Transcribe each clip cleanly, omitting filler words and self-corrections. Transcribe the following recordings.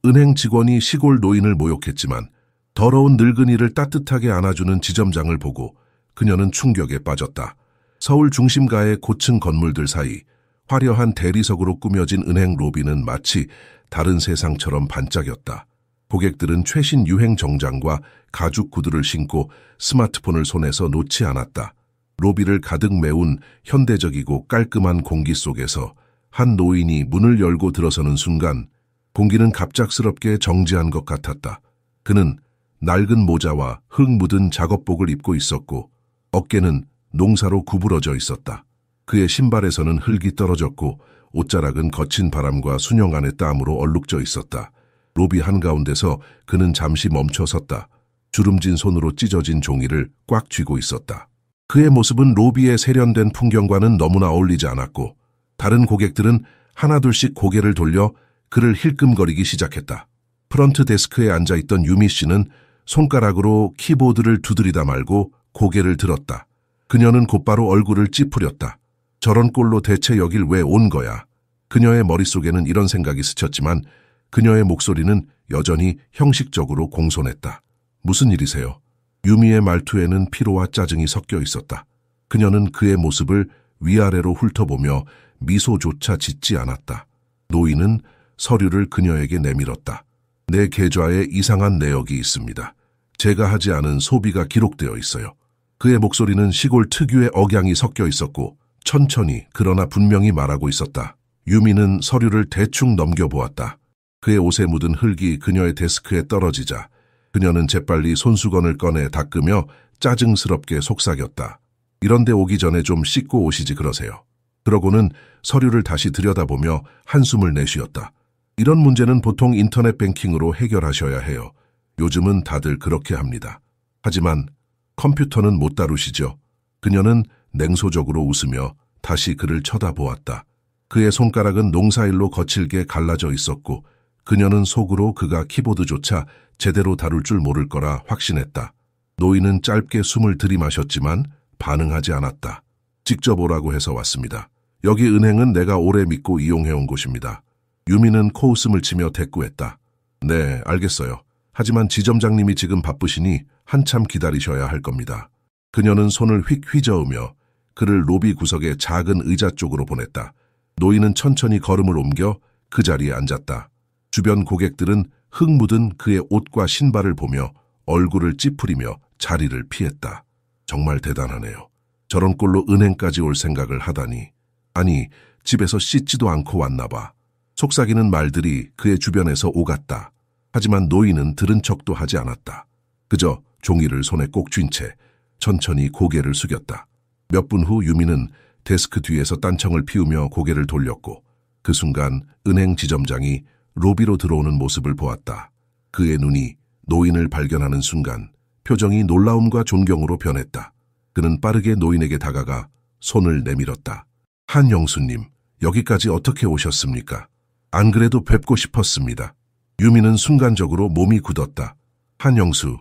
은행 직원이 시골 노인을 모욕했지만 더러운 늙은이를 따뜻하게 안아주는 지점장을 보고 그녀는 충격에 빠졌다. 서울 중심가의 고층 건물들 사이 화려한 대리석으로 꾸며진 은행 로비는 마치 다른 세상처럼 반짝였다. 고객들은 최신 유행 정장과 가죽 구두를 신고 스마트폰을 손에서 놓지 않았다. 로비를 가득 메운 현대적이고 깔끔한 공기 속에서 한 노인이 문을 열고 들어서는 순간 공기는 갑작스럽게 정지한 것 같았다. 그는 낡은 모자와 흙 묻은 작업복을 입고 있었고 어깨는 농사로 구부러져 있었다. 그의 신발에서는 흙이 떨어졌고 옷자락은 거친 바람과 순영안의 땀으로 얼룩져 있었다. 로비 한가운데서 그는 잠시 멈춰 섰다. 주름진 손으로 찢어진 종이를 꽉 쥐고 있었다. 그의 모습은 로비의 세련된 풍경과는 너무나 어울리지 않았고 다른 고객들은 하나둘씩 고개를 돌려 그를 힐끔거리기 시작했다. 프런트 데스크에 앉아있던 유미 씨는 손가락으로 키보드를 두드리다 말고 고개를 들었다. 그녀는 곧바로 얼굴을 찌푸렸다. 저런 꼴로 대체 여길 왜 온 거야? 그녀의 머릿속에는 이런 생각이 스쳤지만 그녀의 목소리는 여전히 형식적으로 공손했다. 무슨 일이세요? 유미의 말투에는 피로와 짜증이 섞여 있었다. 그녀는 그의 모습을 위아래로 훑어보며 미소조차 짓지 않았다. 노인은 서류를 그녀에게 내밀었다. 내 계좌에 이상한 내역이 있습니다. 제가 하지 않은 소비가 기록되어 있어요. 그의 목소리는 시골 특유의 억양이 섞여 있었고 천천히 그러나 분명히 말하고 있었다. 유미는 서류를 대충 넘겨보았다. 그의 옷에 묻은 흙이 그녀의 데스크에 떨어지자 그녀는 재빨리 손수건을 꺼내 닦으며 짜증스럽게 속삭였다. 이런데 오기 전에 좀 씻고 오시지 그러세요. 그러고는 서류를 다시 들여다보며 한숨을 내쉬었다. 이런 문제는 보통 인터넷 뱅킹으로 해결하셔야 해요. 요즘은 다들 그렇게 합니다. 하지만 컴퓨터는 못 다루시죠? 그녀는 냉소적으로 웃으며 다시 그를 쳐다보았다. 그의 손가락은 농사일로 거칠게 갈라져 있었고 그녀는 속으로 그가 키보드조차 제대로 다룰 줄 모를 거라 확신했다. 노인은 짧게 숨을 들이마셨지만 반응하지 않았다. 직접 오라고 해서 왔습니다. 여기 은행은 내가 오래 믿고 이용해온 곳입니다. 유미는 코웃음을 치며 대꾸했다. 네, 알겠어요. 하지만 지점장님이 지금 바쁘시니 한참 기다리셔야 할 겁니다. 그녀는 손을 휙 휘저으며 그를 로비 구석의 작은 의자 쪽으로 보냈다. 노인은 천천히 걸음을 옮겨 그 자리에 앉았다. 주변 고객들은 흙 묻은 그의 옷과 신발을 보며 얼굴을 찌푸리며 자리를 피했다. 정말 대단하네요. 저런 꼴로 은행까지 올 생각을 하다니. 아니, 집에서 씻지도 않고 왔나 봐. 속삭이는 말들이 그의 주변에서 오갔다. 하지만 노인은 들은 척도 하지 않았다. 그저 종이를 손에 꼭 쥔 채 천천히 고개를 숙였다. 몇 분 후 유미는 데스크 뒤에서 딴청을 피우며 고개를 돌렸고 그 순간 은행 지점장이 로비로 들어오는 모습을 보았다. 그의 눈이 노인을 발견하는 순간 표정이 놀라움과 존경으로 변했다. 그는 빠르게 노인에게 다가가 손을 내밀었다. 한영수님, 여기까지 어떻게 오셨습니까? 안 그래도 뵙고 싶었습니다. 유미는 순간적으로 몸이 굳었다. 한영수,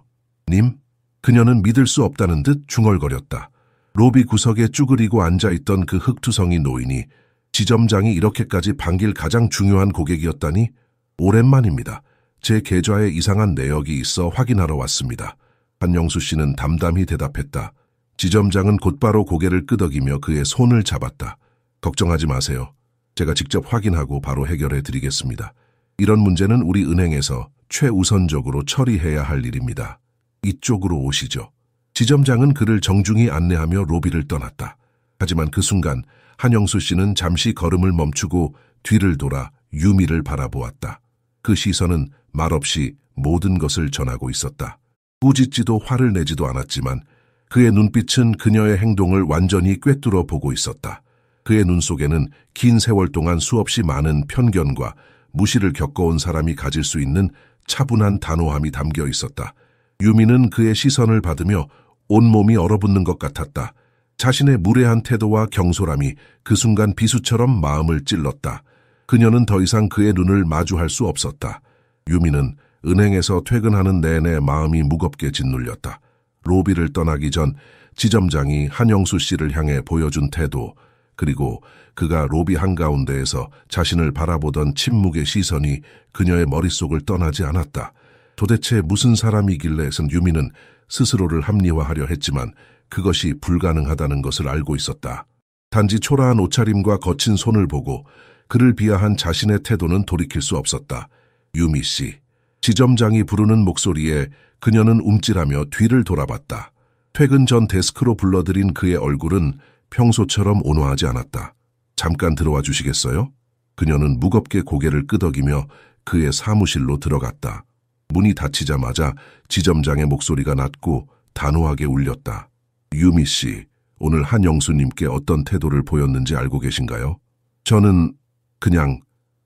님? 그녀는 믿을 수 없다는 듯 중얼거렸다. 로비 구석에 쭈그리고 앉아있던 그 흑투성이 노인이 지점장이 이렇게까지 반길 가장 중요한 고객이었다니? 오랜만입니다. 제 계좌에 이상한 내역이 있어 확인하러 왔습니다. 한영수 씨는 담담히 대답했다. 지점장은 곧바로 고개를 끄덕이며 그의 손을 잡았다. 걱정하지 마세요. 제가 직접 확인하고 바로 해결해 드리겠습니다. 이런 문제는 우리 은행에서 최우선적으로 처리해야 할 일입니다. 이쪽으로 오시죠. 지점장은 그를 정중히 안내하며 로비를 떠났다. 하지만 그 순간 한영수 씨는 잠시 걸음을 멈추고 뒤를 돌아 유미를 바라보았다. 그 시선은 말없이 모든 것을 전하고 있었다. 꾸짖지도 화를 내지도 않았지만 그의 눈빛은 그녀의 행동을 완전히 꿰뚫어 보고 있었다. 그의 눈 속에는 긴 세월 동안 수없이 많은 편견과 무시를 겪어온 사람이 가질 수 있는 차분한 단호함이 담겨 있었다. 유미는 그의 시선을 받으며 온몸이 얼어붙는 것 같았다. 자신의 무례한 태도와 경솔함이 그 순간 비수처럼 마음을 찔렀다. 그녀는 더 이상 그의 눈을 마주할 수 없었다. 유미는 은행에서 퇴근하는 내내 마음이 무겁게 짓눌렸다. 로비를 떠나기 전 지점장이 한영수 씨를 향해 보여준 태도, 그리고 그가 로비 한가운데에서 자신을 바라보던 침묵의 시선이 그녀의 머릿속을 떠나지 않았다. 도대체 무슨 사람이길래 유미는 스스로를 합리화하려 했지만 그것이 불가능하다는 것을 알고 있었다. 단지 초라한 옷차림과 거친 손을 보고 그를 비하한 자신의 태도는 돌이킬 수 없었다. 유미 씨. 지점장이 부르는 목소리에 그녀는 움찔하며 뒤를 돌아봤다. 퇴근 전 데스크로 불러들인 그의 얼굴은 평소처럼 온화하지 않았다. 잠깐 들어와 주시겠어요? 그녀는 무겁게 고개를 끄덕이며 그의 사무실로 들어갔다. 문이 닫히자마자 지점장의 목소리가 낮고 단호하게 울렸다. 유미 씨, 오늘 한영수님께 어떤 태도를 보였는지 알고 계신가요? 저는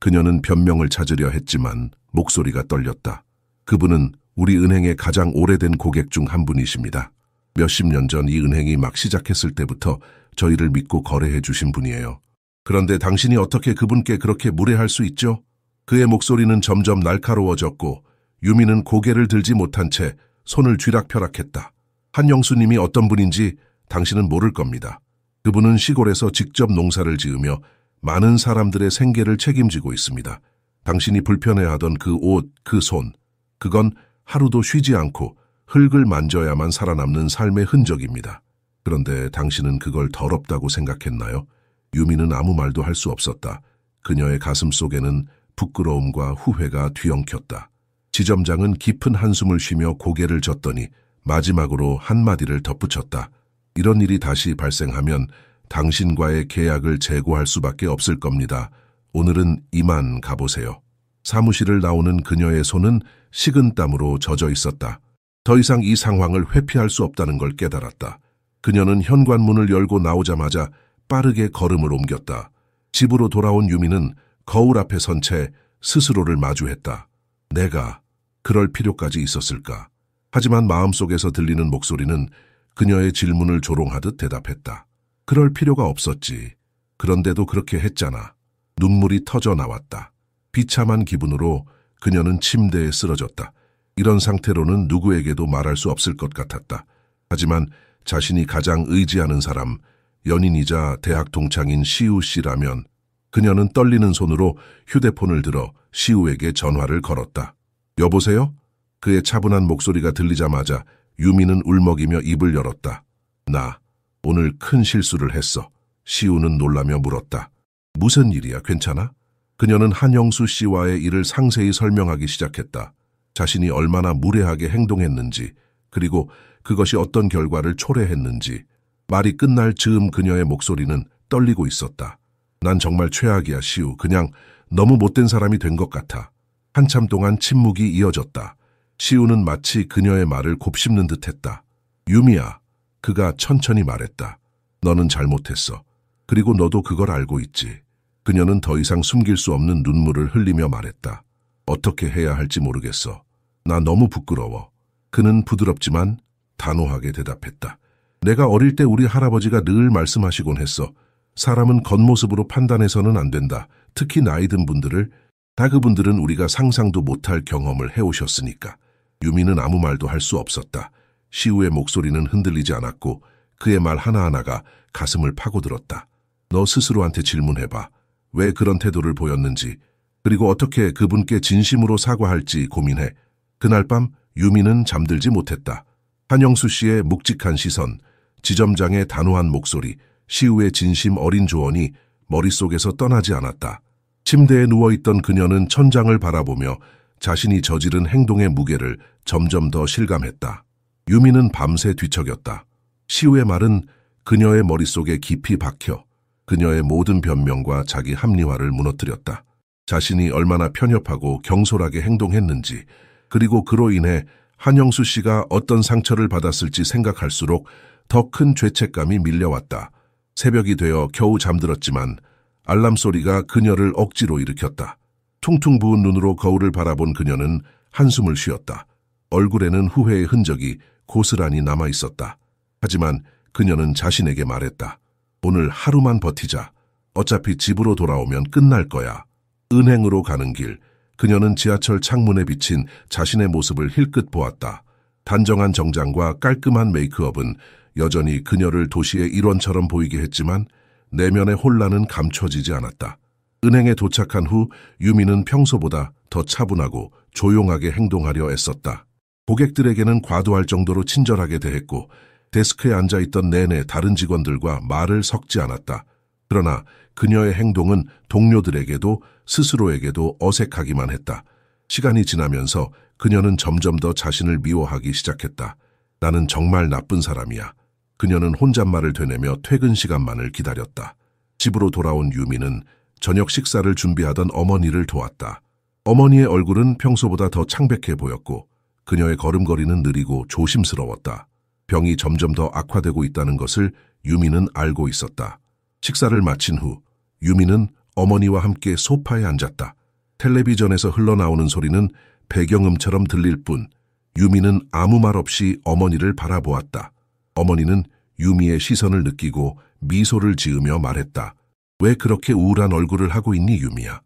그녀는 변명을 찾으려 했지만 목소리가 떨렸다. 그분은 우리 은행의 가장 오래된 고객 중 한 분이십니다. 몇십 년 전 이 은행이 막 시작했을 때부터 저희를 믿고 거래해 주신 분이에요. 그런데 당신이 어떻게 그분께 그렇게 무례할 수 있죠? 그의 목소리는 점점 날카로워졌고 유미는 고개를 들지 못한 채 손을 쥐락펴락했다. 한영수님이 어떤 분인지 당신은 모를 겁니다. 그분은 시골에서 직접 농사를 지으며 많은 사람들의 생계를 책임지고 있습니다. 당신이 불편해하던 그 옷, 그 손, 그건 하루도 쉬지 않고 흙을 만져야만 살아남는 삶의 흔적입니다. 그런데 당신은 그걸 더럽다고 생각했나요? 유미는 아무 말도 할 수 없었다. 그녀의 가슴 속에는 부끄러움과 후회가 뒤엉켰다. 지점장은 깊은 한숨을 쉬며 고개를 젓더니 마지막으로 한마디를 덧붙였다. 이런 일이 다시 발생하면 당신과의 계약을 재고할 수밖에 없을 겁니다. 오늘은 이만 가보세요. 사무실을 나오는 그녀의 손은 식은땀으로 젖어 있었다. 더 이상 이 상황을 회피할 수 없다는 걸 깨달았다. 그녀는 현관문을 열고 나오자마자 빠르게 걸음을 옮겼다. 집으로 돌아온 유미는 거울 앞에 선 채 스스로를 마주했다. 내가 그럴 필요까지 있었을까? 하지만 마음속에서 들리는 목소리는 그녀의 질문을 조롱하듯 대답했다. 그럴 필요가 없었지. 그런데도 그렇게 했잖아. 눈물이 터져 나왔다. 비참한 기분으로 그녀는 침대에 쓰러졌다. 이런 상태로는 누구에게도 말할 수 없을 것 같았다. 하지만 자신이 가장 의지하는 사람, 연인이자 대학 동창인 시우 씨라면 그녀는 떨리는 손으로 휴대폰을 들어 시우에게 전화를 걸었다. 여보세요? 그의 차분한 목소리가 들리자마자 유미는 울먹이며 입을 열었다. 나 오늘 큰 실수를 했어. 시우는 놀라며 물었다. 무슨 일이야? 괜찮아? 그녀는 한영수 씨와의 일을 상세히 설명하기 시작했다. 자신이 얼마나 무례하게 행동했는지, 그리고 그것이 어떤 결과를 초래했는지. 말이 끝날 즈음 그녀의 목소리는 떨리고 있었다. 난 정말 최악이야, 시우. 그냥 너무 못된 사람이 된 것 같아. 한참 동안 침묵이 이어졌다. 시우는 마치 그녀의 말을 곱씹는 듯했다. 유미야, 그가 천천히 말했다. 너는 잘못했어. 그리고 너도 그걸 알고 있지. 그녀는 더 이상 숨길 수 없는 눈물을 흘리며 말했다. 어떻게 해야 할지 모르겠어. 나 너무 부끄러워. 그는 부드럽지만 단호하게 대답했다. 내가 어릴 때 우리 할아버지가 늘 말씀하시곤 했어. 사람은 겉모습으로 판단해서는 안 된다. 특히 나이 든 분들을. 다 그분들은 우리가 상상도 못할 경험을 해오셨으니까. 유미는 아무 말도 할 수 없었다. 시우의 목소리는 흔들리지 않았고 그의 말 하나하나가 가슴을 파고들었다. 너 스스로한테 질문해봐. 왜 그런 태도를 보였는지, 그리고 어떻게 그분께 진심으로 사과할지 고민해. 그날 밤 유미는 잠들지 못했다. 한영수 씨의 묵직한 시선, 지점장의 단호한 목소리, 시우의 진심 어린 조언이 머릿속에서 떠나지 않았다. 침대에 누워있던 그녀는 천장을 바라보며 자신이 저지른 행동의 무게를 점점 더 실감했다. 유미는 밤새 뒤척였다. 시우의 말은 그녀의 머릿속에 깊이 박혀 그녀의 모든 변명과 자기 합리화를 무너뜨렸다. 자신이 얼마나 편협하고 경솔하게 행동했는지, 그리고 그로 인해 한영수 씨가 어떤 상처를 받았을지 생각할수록 더 큰 죄책감이 밀려왔다. 새벽이 되어 겨우 잠들었지만 알람 소리가 그녀를 억지로 일으켰다. 퉁퉁 부은 눈으로 거울을 바라본 그녀는 한숨을 쉬었다. 얼굴에는 후회의 흔적이 고스란히 남아있었다. 하지만 그녀는 자신에게 말했다. 오늘 하루만 버티자. 어차피 집으로 돌아오면 끝날 거야. 은행으로 가는 길, 그녀는 지하철 창문에 비친 자신의 모습을 힐끗 보았다. 단정한 정장과 깔끔한 메이크업은 여전히 그녀를 도시의 일원처럼 보이게 했지만 내면의 혼란은 감춰지지 않았다. 은행에 도착한 후 유미는 평소보다 더 차분하고 조용하게 행동하려 애썼다. 고객들에게는 과도할 정도로 친절하게 대했고 데스크에 앉아있던 내내 다른 직원들과 말을 섞지 않았다. 그러나 그녀의 행동은 동료들에게도 스스로에게도 어색하기만 했다. 시간이 지나면서 그녀는 점점 더 자신을 미워하기 시작했다. 나는 정말 나쁜 사람이야. 그녀는 혼잣말을 되뇌며 퇴근 시간만을 기다렸다. 집으로 돌아온 유미는 저녁 식사를 준비하던 어머니를 도왔다. 어머니의 얼굴은 평소보다 더 창백해 보였고 그녀의 걸음걸이는 느리고 조심스러웠다. 병이 점점 더 악화되고 있다는 것을 유미는 알고 있었다. 식사를 마친 후 유미는 어머니와 함께 소파에 앉았다. 텔레비전에서 흘러나오는 소리는 배경음처럼 들릴 뿐 유미는 아무 말 없이 어머니를 바라보았다. 어머니는 유미의 시선을 느끼고 미소를 지으며 말했다. 왜 그렇게 우울한 얼굴을 하고 있니, 유미야?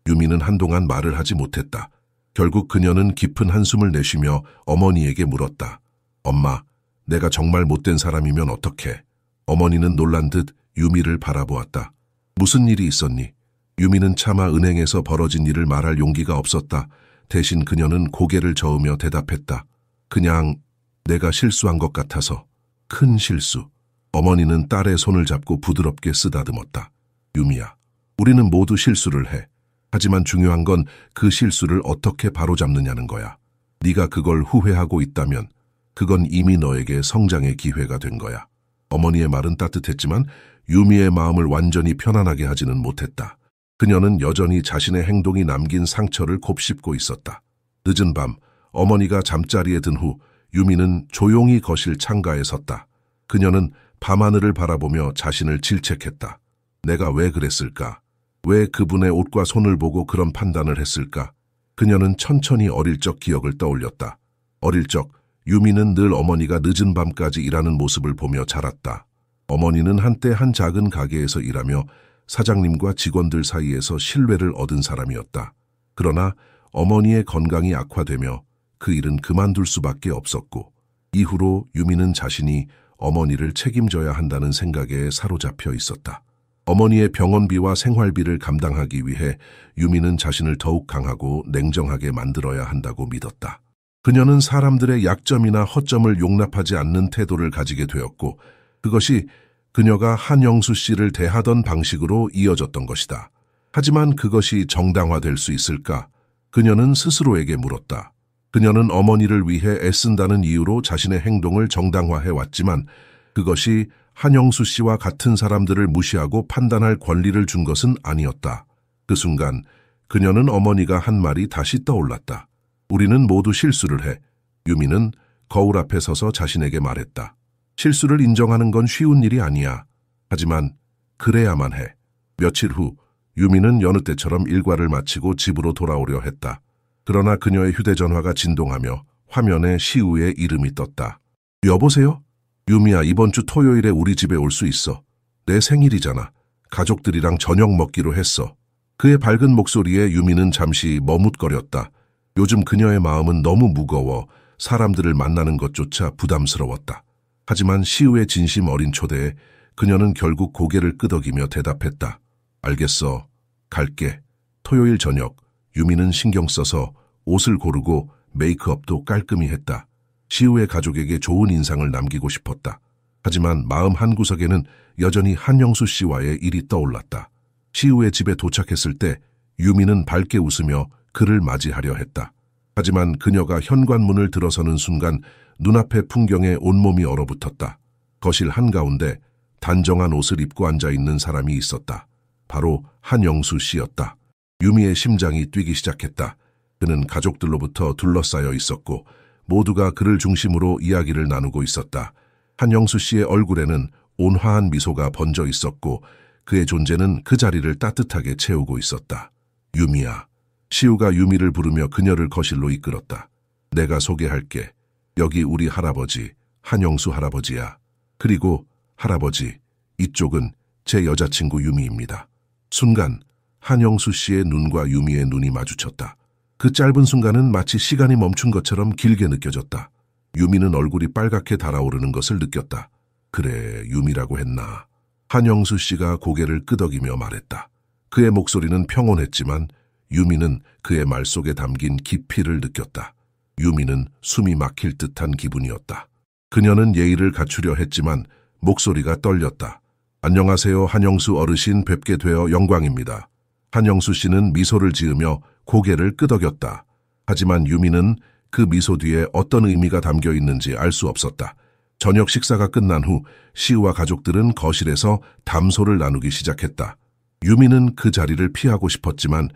유미는 한동안 말을 하지 못했다. 결국 그녀는 깊은 한숨을 내쉬며 어머니에게 물었다. 엄마, 내가 정말 못된 사람이면 어떡해? 어머니는 놀란 듯 유미를 바라보았다. 무슨 일이 있었니? 유미는 차마 은행에서 벌어진 일을 말할 용기가 없었다. 대신 그녀는 고개를 저으며 대답했다. 그냥 내가 실수한 것 같아서. 큰 실수. 어머니는 딸의 손을 잡고 부드럽게 쓰다듬었다. 유미야, 우리는 모두 실수를 해. 하지만 중요한 건 그 실수를 어떻게 바로잡느냐는 거야. 네가 그걸 후회하고 있다면 그건 이미 너에게 성장의 기회가 된 거야. 어머니의 말은 따뜻했지만 유미의 마음을 완전히 편안하게 하지는 못했다. 그녀는 여전히 자신의 행동이 남긴 상처를 곱씹고 있었다. 늦은 밤 어머니가 잠자리에 든 후 유미는 조용히 거실 창가에 섰다. 그녀는 밤하늘을 바라보며 자신을 질책했다. 내가 왜 그랬을까? 왜 그분의 옷과 손을 보고 그런 판단을 했을까? 그녀는 천천히 어릴 적 기억을 떠올렸다. 어릴 적 유미는 늘 어머니가 늦은 밤까지 일하는 모습을 보며 자랐다. 어머니는 한때 한 작은 가게에서 일하며 사장님과 직원들 사이에서 신뢰를 얻은 사람이었다. 그러나 어머니의 건강이 악화되며 그 일은 그만둘 수밖에 없었고 이후로 유미는 자신이 어머니를 책임져야 한다는 생각에 사로잡혀 있었다. 어머니의 병원비와 생활비를 감당하기 위해 유미는 자신을 더욱 강하고 냉정하게 만들어야 한다고 믿었다. 그녀는 사람들의 약점이나 허점을 용납하지 않는 태도를 가지게 되었고 그것이 그녀가 한영수 씨를 대하던 방식으로 이어졌던 것이다. 하지만 그것이 정당화될 수 있을까? 그녀는 스스로에게 물었다. 그녀는 어머니를 위해 애쓴다는 이유로 자신의 행동을 정당화해왔지만 그것이 한영수 씨와 같은 사람들을 무시하고 판단할 권리를 준 것은 아니었다. 그 순간 그녀는 어머니가 한 말이 다시 떠올랐다. 우리는 모두 실수를 해. 유미는 거울 앞에 서서 자신에게 말했다. 실수를 인정하는 건 쉬운 일이 아니야. 하지만 그래야만 해. 며칠 후 유미는 여느 때처럼 일과를 마치고 집으로 돌아오려 했다. 그러나 그녀의 휴대전화가 진동하며 화면에 시우의 이름이 떴다. 여보세요? 유미야, 이번 주 토요일에 우리 집에 올 수 있어. 내 생일이잖아. 가족들이랑 저녁 먹기로 했어. 그의 밝은 목소리에 유미는 잠시 머뭇거렸다. 요즘 그녀의 마음은 너무 무거워 사람들을 만나는 것조차 부담스러웠다. 하지만 시우의 진심 어린 초대에 그녀는 결국 고개를 끄덕이며 대답했다. 알겠어. 갈게. 토요일 저녁 유미는 신경 써서 옷을 고르고 메이크업도 깔끔히 했다. 시우의 가족에게 좋은 인상을 남기고 싶었다. 하지만 마음 한구석에는 여전히 한영수 씨와의 일이 떠올랐다. 시우의 집에 도착했을 때 유미는 밝게 웃으며 그를 맞이하려 했다. 하지만 그녀가 현관문을 들어서는 순간 눈앞의 풍경에 온몸이 얼어붙었다. 거실 한가운데 단정한 옷을 입고 앉아있는 사람이 있었다. 바로 한영수 씨였다. 유미의 심장이 뛰기 시작했다. 그는 가족들로부터 둘러싸여 있었고 모두가 그를 중심으로 이야기를 나누고 있었다. 한영수 씨의 얼굴에는 온화한 미소가 번져 있었고 그의 존재는 그 자리를 따뜻하게 채우고 있었다. 유미야. 시우가 유미를 부르며 그녀를 거실로 이끌었다. 내가 소개할게. 여기 우리 할아버지, 한영수 할아버지야. 그리고 할아버지, 이쪽은 제 여자친구 유미입니다. 순간 한영수 씨의 눈과 유미의 눈이 마주쳤다. 그 짧은 순간은 마치 시간이 멈춘 것처럼 길게 느껴졌다. 유미는 얼굴이 빨갛게 달아오르는 것을 느꼈다. 그래, 유미라고 했나. 한영수 씨가 고개를 끄덕이며 말했다. 그의 목소리는 평온했지만 유미는 그의 말 속에 담긴 깊이를 느꼈다. 유미는 숨이 막힐 듯한 기분이었다. 그녀는 예의를 갖추려 했지만 목소리가 떨렸다. 안녕하세요, 한영수 어르신, 뵙게 되어 영광입니다. 한영수 씨는 미소를 지으며 고개를 끄덕였다. 하지만 유미는 그 미소 뒤에 어떤 의미가 담겨 있는지 알 수 없었다. 저녁 식사가 끝난 후 시우와 가족들은 거실에서 담소를 나누기 시작했다. 유미는 그 자리를 피하고 싶었지만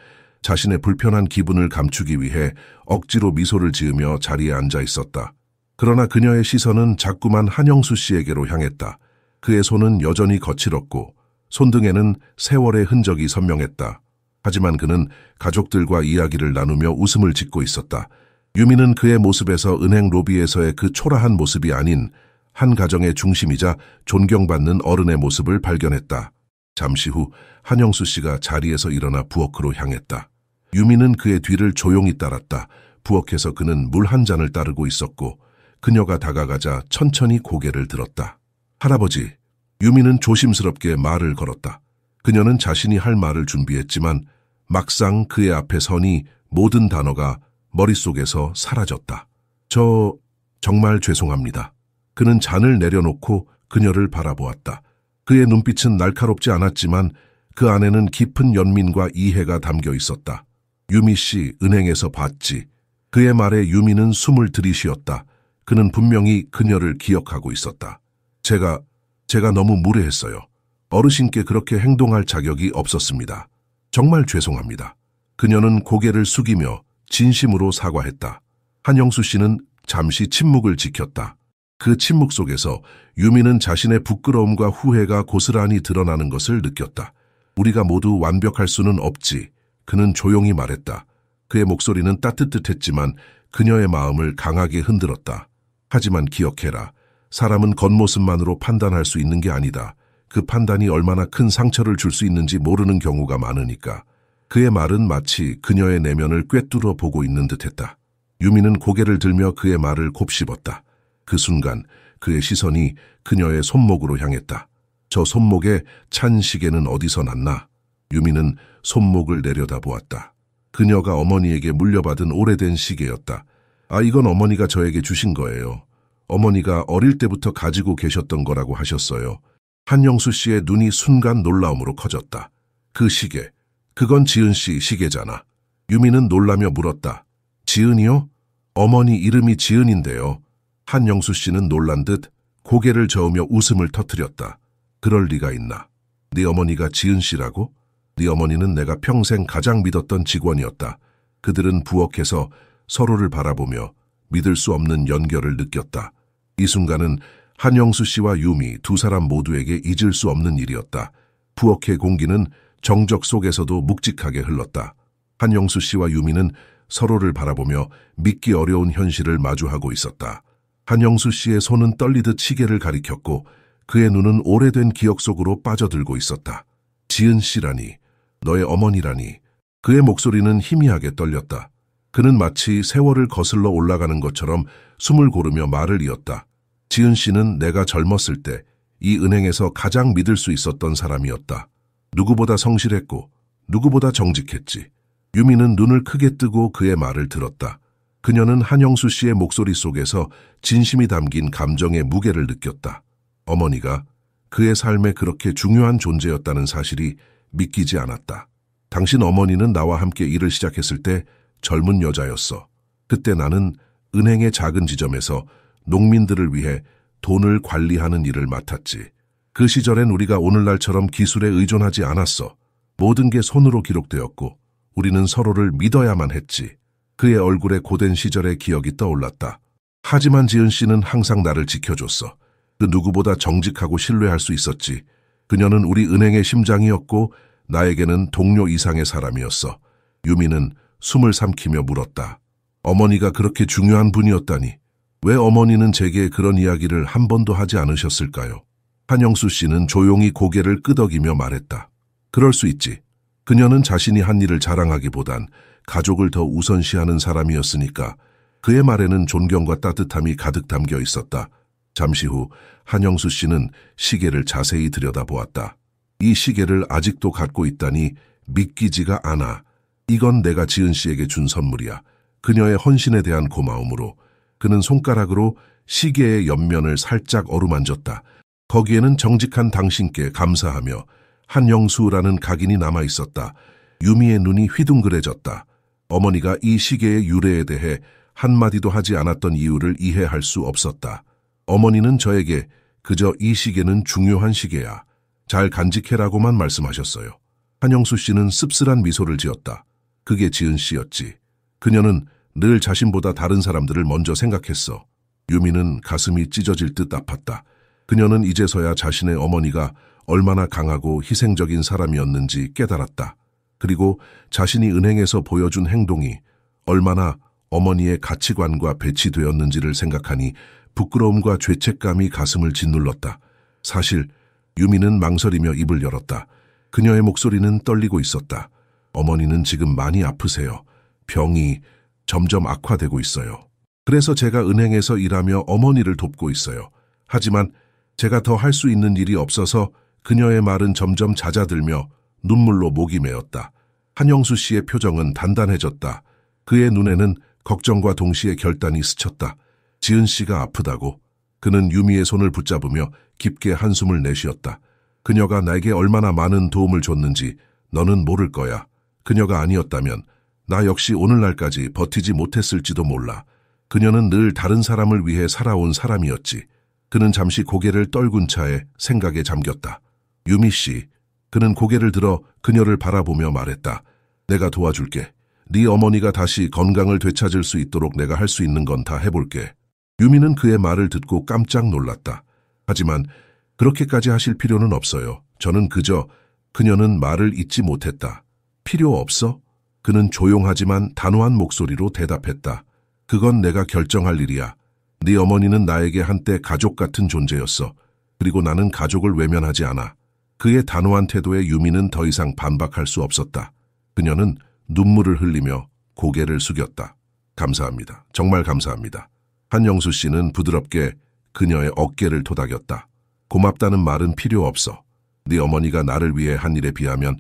자신의 불편한 기분을 감추기 위해 억지로 미소를 지으며 자리에 앉아 있었다. 그러나 그녀의 시선은 자꾸만 한영수 씨에게로 향했다. 그의 손은 여전히 거칠었고 손등에는 세월의 흔적이 선명했다. 하지만 그는 가족들과 이야기를 나누며 웃음을 짓고 있었다. 유미는 그의 모습에서 은행 로비에서의 그 초라한 모습이 아닌 한 가정의 중심이자 존경받는 어른의 모습을 발견했다. 잠시 후 한영수 씨가 자리에서 일어나 부엌으로 향했다. 유미는 그의 뒤를 조용히 따랐다. 부엌에서 그는 물 한 잔을 따르고 있었고 그녀가 다가가자 천천히 고개를 들었다. 할아버지, 유미는 조심스럽게 말을 걸었다. 그녀는 자신이 할 말을 준비했지만 막상 그의 앞에 서니 모든 단어가 머릿속에서 사라졌다. 정말 죄송합니다. 그는 잔을 내려놓고 그녀를 바라보았다. 그의 눈빛은 날카롭지 않았지만 그 안에는 깊은 연민과 이해가 담겨 있었다. 유미 씨, 은행에서 봤지. 그의 말에 유미는 숨을 들이쉬었다. 그는 분명히 그녀를 기억하고 있었다. 제가 너무 무례했어요. 어르신께 그렇게 행동할 자격이 없었습니다. 정말 죄송합니다. 그녀는 고개를 숙이며 진심으로 사과했다. 한영수 씨는 잠시 침묵을 지켰다. 그 침묵 속에서 유미는 자신의 부끄러움과 후회가 고스란히 드러나는 것을 느꼈다. 우리가 모두 완벽할 수는 없지. 그는 조용히 말했다. 그의 목소리는 따뜻했지만 그녀의 마음을 강하게 흔들었다. 하지만 기억해라. 사람은 겉모습만으로 판단할 수 있는 게 아니다. 그 판단이 얼마나 큰 상처를 줄 수 있는지 모르는 경우가 많으니까. 그의 말은 마치 그녀의 내면을 꿰뚫어 보고 있는 듯했다. 유미는 고개를 들며 그의 말을 곱씹었다. 그 순간 그의 시선이 그녀의 손목으로 향했다. 저 손목에 찬 시계는 어디서 났나? 유미는 손목을 내려다보았다. 그녀가 어머니에게 물려받은 오래된 시계였다. 이건 어머니가 저에게 주신 거예요. 어머니가 어릴 때부터 가지고 계셨던 거라고 하셨어요. 한영수 씨의 눈이 순간 놀라움으로 커졌다. 그 시계, 그건 지은 씨 시계잖아. 유미는 놀라며 물었다. 지은이요? 어머니 이름이 지은인데요. 한영수 씨는 놀란 듯 고개를 저으며 웃음을 터뜨렸다. 그럴 리가 있나? 네 어머니가 지은 씨라고? 네 어머니는 내가 평생 가장 믿었던 직원이었다. 그들은 부엌에서 서로를 바라보며 믿을 수 없는 연결을 느꼈다. 이 순간은 한영수 씨와 유미 두 사람 모두에게 잊을 수 없는 일이었다. 부엌의 공기는 정적 속에서도 묵직하게 흘렀다. 한영수 씨와 유미는 서로를 바라보며 믿기 어려운 현실을 마주하고 있었다. 한영수 씨의 손은 떨리듯 시계를 가리켰고 그의 눈은 오래된 기억 속으로 빠져들고 있었다. 지은 씨라니, 너의 어머니라니. 그의 목소리는 희미하게 떨렸다. 그는 마치 세월을 거슬러 올라가는 것처럼 숨을 고르며 말을 이었다. 지은 씨는 내가 젊었을 때 이 은행에서 가장 믿을 수 있었던 사람이었다. 누구보다 성실했고 누구보다 정직했지. 유미는 눈을 크게 뜨고 그의 말을 들었다. 그녀는 한영수 씨의 목소리 속에서 진심이 담긴 감정의 무게를 느꼈다. 어머니가 그의 삶에 그렇게 중요한 존재였다는 사실이 믿기지 않았다. 당신 어머니는 나와 함께 일을 시작했을 때 젊은 여자였어. 그때 나는 은행의 작은 지점에서 농민들을 위해 돈을 관리하는 일을 맡았지. 그 시절엔 우리가 오늘날처럼 기술에 의존하지 않았어. 모든 게 손으로 기록되었고 우리는 서로를 믿어야만 했지. 그의 얼굴에 고된 시절의 기억이 떠올랐다. 하지만 지은 씨는 항상 나를 지켜줬어. 그 누구보다 정직하고 신뢰할 수 있었지. 그녀는 우리 은행의 심장이었고 나에게는 동료 이상의 사람이었어. 유미는 숨을 삼키며 물었다. 어머니가 그렇게 중요한 분이었다니. 왜 어머니는 제게 그런 이야기를 한 번도 하지 않으셨을까요? 한영수 씨는 조용히 고개를 끄덕이며 말했다. 그럴 수 있지. 그녀는 자신이 한 일을 자랑하기보단 가족을 더 우선시하는 사람이었으니까 그의 말에는 존경과 따뜻함이 가득 담겨 있었다. 잠시 후 한영수 씨는 시계를 자세히 들여다보았다. 이 시계를 아직도 갖고 있다니 믿기지가 않아. 이건 내가 지은 씨에게 준 선물이야. 그녀의 헌신에 대한 고마움으로. 그는 손가락으로 시계의 옆면을 살짝 어루만졌다. 거기에는 정직한 당신께 감사하며 한영수라는 각인이 남아 있었다. 유미의 눈이 휘둥그레졌다. 어머니가 이 시계의 유래에 대해 한마디도 하지 않았던 이유를 이해할 수 없었다. 어머니는 저에게 그저 이 시계는 중요한 시계야. 잘 간직해라고만 말씀하셨어요. 한영수 씨는 씁쓸한 미소를 지었다. 그게 지은 씨였지. 그녀는 늘 자신보다 다른 사람들을 먼저 생각했어. 유미는 가슴이 찢어질 듯 아팠다. 그녀는 이제서야 자신의 어머니가 얼마나 강하고 희생적인 사람이었는지 깨달았다. 그리고 자신이 은행에서 보여준 행동이 얼마나 어머니의 가치관과 배치되었는지를 생각하니 부끄러움과 죄책감이 가슴을 짓눌렀다. 사실 유미는 망설이며 입을 열었다. 그녀의 목소리는 떨리고 있었다. 어머니는 지금 많이 아프세요. 병이 점점 악화되고 있어요. 그래서 제가 은행에서 일하며 어머니를 돕고 있어요. 하지만 제가 더 할 수 있는 일이 없어서 그녀의 말은 점점 잦아들며 눈물로 목이 메었다. 한영수 씨의 표정은 단단해졌다. 그의 눈에는 걱정과 동시에 결단이 스쳤다. 지은 씨가 아프다고. 그는 유미의 손을 붙잡으며 깊게 한숨을 내쉬었다. 그녀가 나에게 얼마나 많은 도움을 줬는지 너는 모를 거야. 그녀가 아니었다면 나 역시 오늘날까지 버티지 못했을지도 몰라. 그녀는 늘 다른 사람을 위해 살아온 사람이었지. 그는 잠시 고개를 떨군 차에 생각에 잠겼다. 유미 씨. 그는 고개를 들어 그녀를 바라보며 말했다. 내가 도와줄게. 네 어머니가 다시 건강을 되찾을 수 있도록 내가 할 수 있는 건 다 해볼게. 유미는 그의 말을 듣고 깜짝 놀랐다. 하지만 그렇게까지 하실 필요는 없어요. 저는 그저 그녀는 말을 잇지 못했다. 필요 없어? 그는 조용하지만 단호한 목소리로 대답했다. 그건 내가 결정할 일이야. 네 어머니는 나에게 한때 가족 같은 존재였어. 그리고 나는 가족을 외면하지 않아. 그의 단호한 태도에 유미는 더 이상 반박할 수 없었다. 그녀는 눈물을 흘리며 고개를 숙였다. 감사합니다. 정말 감사합니다. 한영수 씨는 부드럽게 그녀의 어깨를 토닥였다. 고맙다는 말은 필요 없어. 네 어머니가 나를 위해 한 일에 비하면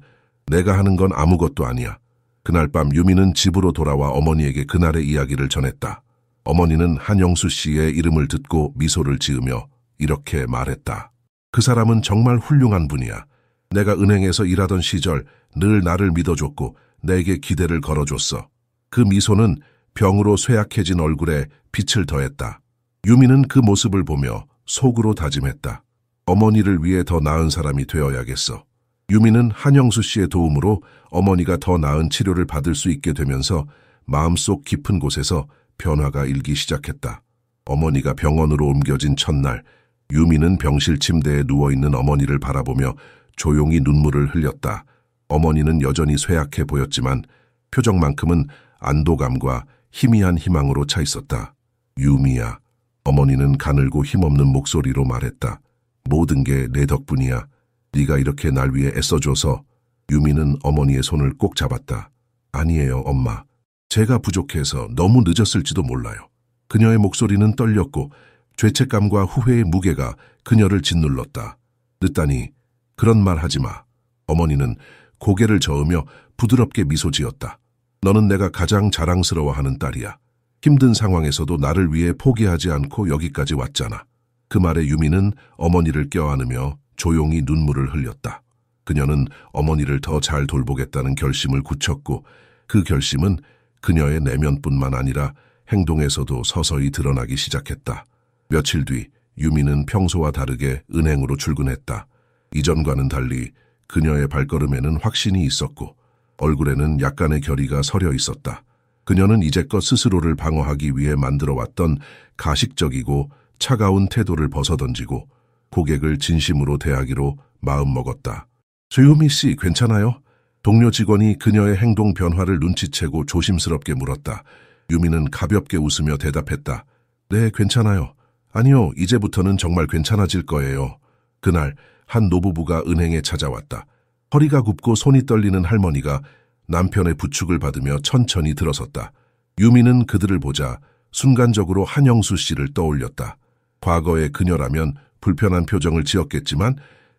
내가 하는 건 아무것도 아니야. 그날 밤 유미는 집으로 돌아와 어머니에게 그날의 이야기를 전했다. 어머니는 한영수 씨의 이름을 듣고 미소를 지으며 이렇게 말했다. 그 사람은 정말 훌륭한 분이야. 내가 은행에서 일하던 시절 늘 나를 믿어줬고 내게 기대를 걸어줬어. 그 미소는 병으로 쇠약해진 얼굴에 빛을 더했다. 유미는 그 모습을 보며 속으로 다짐했다. 어머니를 위해 더 나은 사람이 되어야겠어. 유미는 한영수 씨의 도움으로 어머니가 더 나은 치료를 받을 수 있게 되면서 마음속 깊은 곳에서 변화가 일기 시작했다. 어머니가 병원으로 옮겨진 첫날, 유미는 병실 침대에 누워있는 어머니를 바라보며 조용히 눈물을 흘렸다. 어머니는 여전히 쇠약해 보였지만 표정만큼은 안도감과 희미한 희망으로 차 있었다. 유미야. 어머니는 가늘고 힘없는 목소리로 말했다. 모든 게 내 덕분이야. 네가 이렇게 날 위해 애써줘서. 유미는 어머니의 손을 꼭 잡았다. 아니에요, 엄마. 제가 부족해서 너무 늦었을지도 몰라요. 그녀의 목소리는 떨렸고 죄책감과 후회의 무게가 그녀를 짓눌렀다. 늦다니 그런 말 하지 마. 어머니는 고개를 저으며 부드럽게 미소 지었다. 너는 내가 가장 자랑스러워하는 딸이야. 힘든 상황에서도 나를 위해 포기하지 않고 여기까지 왔잖아. 그 말에 유미는 어머니를 껴안으며 조용히 눈물을 흘렸다. 그녀는 어머니를 더 잘 돌보겠다는 결심을 굳혔고 그 결심은 그녀의 내면뿐만 아니라 행동에서도 서서히 드러나기 시작했다. 며칠 뒤 유미는 평소와 다르게 은행으로 출근했다. 이전과는 달리 그녀의 발걸음에는 확신이 있었고 얼굴에는 약간의 결의가 서려 있었다. 그녀는 이제껏 스스로를 방어하기 위해 만들어왔던 가식적이고 차가운 태도를 벗어던지고 고객을 진심으로 대하기로 마음먹었다. 조유미 씨 괜찮아요? 동료 직원이 그녀의 행동 변화를 눈치채고 조심스럽게 물었다. 유미는 가볍게 웃으며 대답했다. 네, 괜찮아요. 아니요, 이제부터는 정말 괜찮아질 거예요. 그날 한 노부부가 은행에 찾아왔다. 허리가 굽고 손이 떨리는 할머니가 남편의 부축을 받으며 천천히 들어섰다. 유미는 그들을 보자 순간적으로 한영수 씨를 떠올렸다. 과거의 그녀라면 불편한 표정을 지었겠지만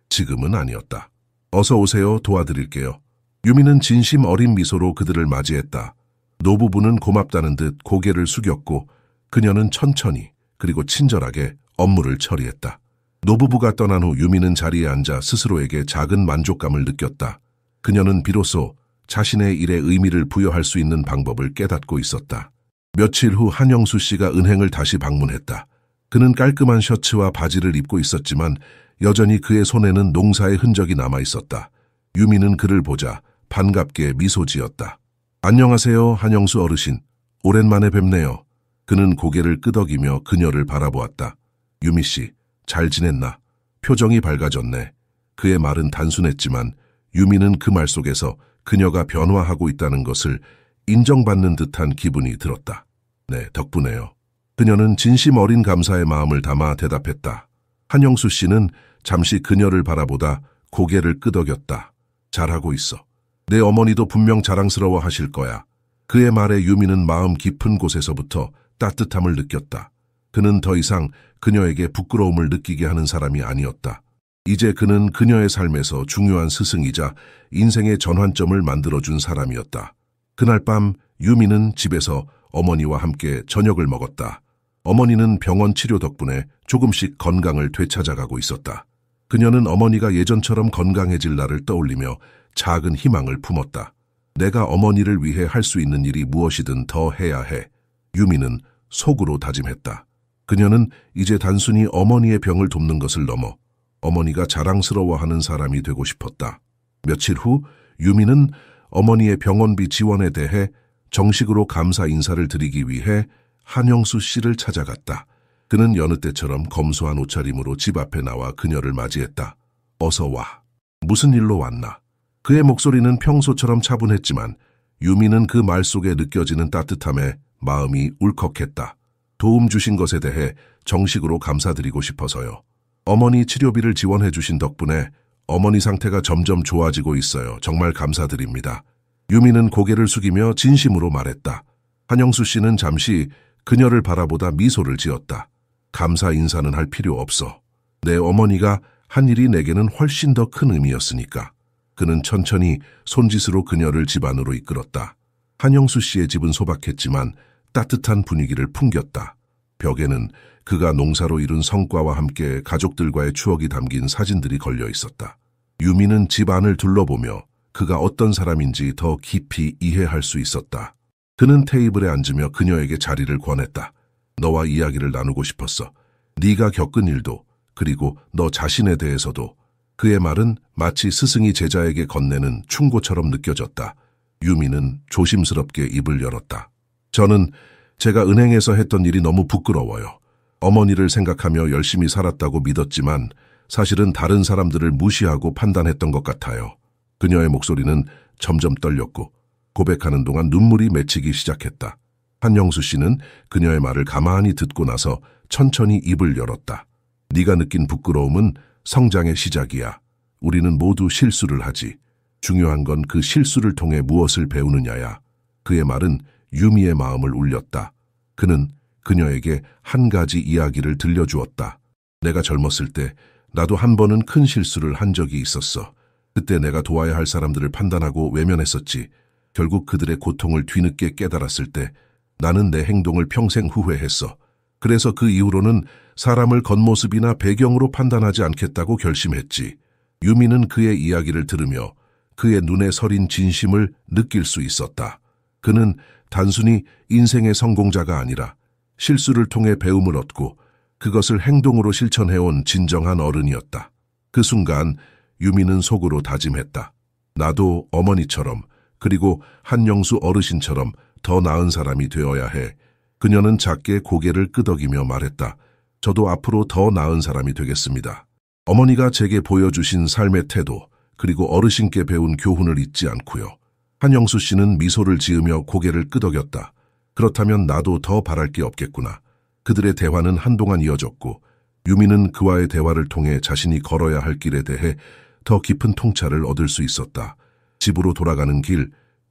지금은 아니었다. 어서 오세요. 도와드릴게요. 유미는 진심 어린 미소로 그들을 맞이했다. 노부부는 고맙다는 듯 고개를 숙였고 그녀는 천천히 그리고 친절하게 업무를 처리했다. 노부부가 떠난 후 유미는 자리에 앉아 스스로에게 작은 만족감을 느꼈다. 그녀는 비로소 자신의 일에 의미를 부여할 수 있는 방법을 깨닫고 있었다. 며칠 후 한영수 씨가 은행을 다시 방문했다. 그는 깔끔한 셔츠와 바지를 입고 있었지만 여전히 그의 손에는 농사의 흔적이 남아 있었다. 유미는 그를 보자 반갑게 미소 지었다. 안녕하세요, 한영수 어르신. 오랜만에 뵙네요. 그는 고개를 끄덕이며 그녀를 바라보았다. 유미 씨, 잘 지냈나? 표정이 밝아졌네. 그의 말은 단순했지만 유미는 그 말 속에서 그녀가 변화하고 있다는 것을 인정받는 듯한 기분이 들었다. 네, 덕분에요. 그녀는 진심 어린 감사의 마음을 담아 대답했다. 한영수 씨는 잠시 그녀를 바라보다 고개를 끄덕였다. 잘하고 있어. 내 어머니도 분명 자랑스러워 하실 거야. 그의 말에 유미는 마음 깊은 곳에서부터 따뜻함을 느꼈다. 그는 더 이상 그녀에게 부끄러움을 느끼게 하는 사람이 아니었다. 이제 그는 그녀의 삶에서 중요한 스승이자 인생의 전환점을 만들어준 사람이었다. 그날 밤 유미는 집에서 어머니와 함께 저녁을 먹었다. 어머니는 병원 치료 덕분에 조금씩 건강을 되찾아가고 있었다. 그녀는 어머니가 예전처럼 건강해질 날을 떠올리며 작은 희망을 품었다. 내가 어머니를 위해 할 수 있는 일이 무엇이든 더 해야 해. 유미는 속으로 다짐했다. 그녀는 이제 단순히 어머니의 병을 돕는 것을 넘어 어머니가 자랑스러워하는 사람이 되고 싶었다. 며칠 후 유미는 어머니의 병원비 지원에 대해 정식으로 감사 인사를 드리기 위해 한영수 씨를 찾아갔다. 그는 여느 때처럼 검소한 옷차림으로 집 앞에 나와 그녀를 맞이했다. 어서 와. 무슨 일로 왔나? 그의 목소리는 평소처럼 차분했지만 유미는 그 말 속에 느껴지는 따뜻함에 마음이 울컥했다. 도움 주신 것에 대해 정식으로 감사드리고 싶어서요. 어머니 치료비를 지원해 주신 덕분에 어머니 상태가 점점 좋아지고 있어요. 정말 감사드립니다. 유미는 고개를 숙이며 진심으로 말했다. 한영수 씨는 잠시 그녀를 바라보다 미소를 지었다. 감사 인사는 할 필요 없어. 내 어머니가 한 일이 내게는 훨씬 더 큰 의미였으니까. 그는 천천히 손짓으로 그녀를 집 안으로 이끌었다. 한영수 씨의 집은 소박했지만 따뜻한 분위기를 풍겼다. 벽에는 그가 농사로 이룬 성과와 함께 가족들과의 추억이 담긴 사진들이 걸려 있었다. 유미는 집 안을 둘러보며 그가 어떤 사람인지 더 깊이 이해할 수 있었다. 그는 테이블에 앉으며 그녀에게 자리를 권했다. 너와 이야기를 나누고 싶었어. 네가 겪은 일도 그리고 너 자신에 대해서도. 그의 말은 마치 스승이 제자에게 건네는 충고처럼 느껴졌다. 유미는 조심스럽게 입을 열었다. 저는 제가 은행에서 했던 일이 너무 부끄러워요. 어머니를 생각하며 열심히 살았다고 믿었지만 사실은 다른 사람들을 무시하고 판단했던 것 같아요. 그녀의 목소리는 점점 떨렸고 고백하는 동안 눈물이 맺히기 시작했다. 한영수 씨는 그녀의 말을 가만히 듣고 나서 천천히 입을 열었다. 네가 느낀 부끄러움은 성장의 시작이야. 우리는 모두 실수를 하지. 중요한 건 그 실수를 통해 무엇을 배우느냐야. 그의 말은 유미의 마음을 울렸다. 그는 그녀에게 한 가지 이야기를 들려주었다. 내가 젊었을 때 나도 한 번은 큰 실수를 한 적이 있었어. 그때 내가 도와야 할 사람들을 판단하고 외면했었지. 결국 그들의 고통을 뒤늦게 깨달았을 때 나는 내 행동을 평생 후회했어. 그래서 그 이후로는 사람을 겉모습이나 배경으로 판단하지 않겠다고 결심했지. 유미는 그의 이야기를 들으며 그의 눈에 서린 진심을 느낄 수 있었다. 그는 단순히 인생의 성공자가 아니라 실수를 통해 배움을 얻고 그것을 행동으로 실천해온 진정한 어른이었다. 그 순간 유미는 속으로 다짐했다. 나도 어머니처럼 그리고 한영수 어르신처럼 더 나은 사람이 되어야 해. 그녀는 작게 고개를 끄덕이며 말했다. 저도 앞으로 더 나은 사람이 되겠습니다. 어머니가 제게 보여주신 삶의 태도 그리고 어르신께 배운 교훈을 잊지 않고요. 한영수 씨는 미소를 지으며 고개를 끄덕였다. 그렇다면 나도 더 바랄 게 없겠구나. 그들의 대화는 한동안 이어졌고 유미는 그와의 대화를 통해 자신이 걸어야 할 길에 대해 더 깊은 통찰을 얻을 수 있었다. 집으로 돌아가는 길,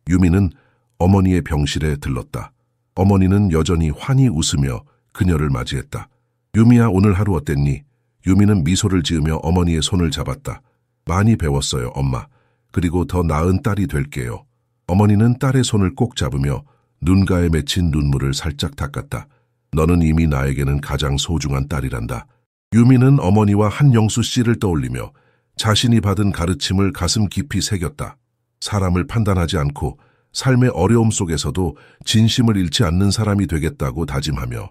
유미는 어머니의 병실에 들렀다. 어머니는 여전히 환히 웃으며 그녀를 맞이했다. 유미야, 오늘 하루 어땠니? 유미는 미소를 지으며 어머니의 손을 잡았다. 많이 배웠어요, 엄마. 그리고 더 나은 딸이 될게요. 어머니는 딸의 손을 꼭 잡으며 눈가에 맺힌 눈물을 살짝 닦았다. 너는 이미 나에게는 가장 소중한 딸이란다. 유미는 어머니와 한영수 씨를 떠올리며 자신이 받은 가르침을 가슴 깊이 새겼다. 사람을 판단하지 않고 삶의 어려움 속에서도 진심을 잃지 않는 사람이 되겠다고 다짐하며